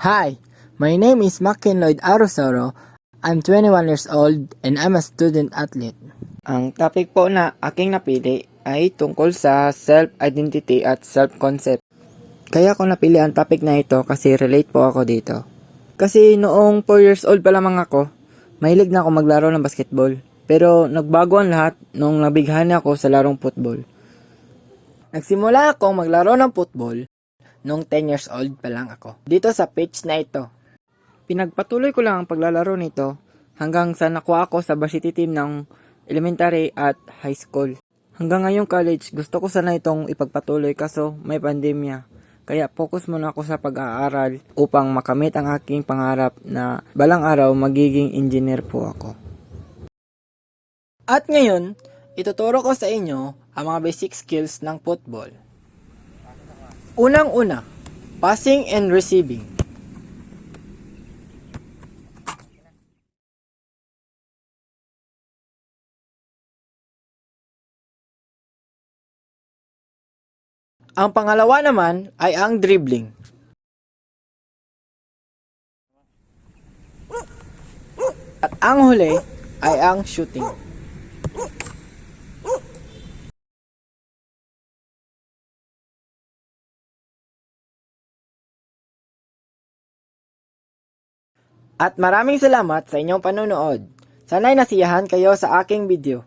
Hi, my name is Makin Lloyd Arosoro. I'm 21 years old and I'm a student athlete. Ang topic po na aking napili ay tungkol sa self-identity at self-concept. Kaya ko napili ang topic na ito kasi relate po ako dito. Kasi noong 4 years old pa lamang ako, mahilig na ako maglaro ng basketball. Pero nagbago ang lahat nung nabighani ako sa larong football. Nagsimula akong maglaro ng football nung 10 years old pa lang ako. Dito sa pitch na ito. Pinagpatuloy ko lang ang paglalaro nito hanggang sa nakuha ako sa varsity team ng elementary at high school. Hanggang ngayong college, gusto ko sana itong ipagpatuloy kaso may pandemya. Kaya focus muna ako sa pag-aaral upang makamit ang aking pangarap na balang araw magiging engineer po ako. At ngayon, ituturo ko sa inyo ang mga basic skills ng football. Unang-una, passing and receiving. Ang pangalawa naman ay ang dribbling. At ang huli ay ang shooting. At maraming salamat sa inyong panonood. Sana'y nasiyahan kayo sa aking video.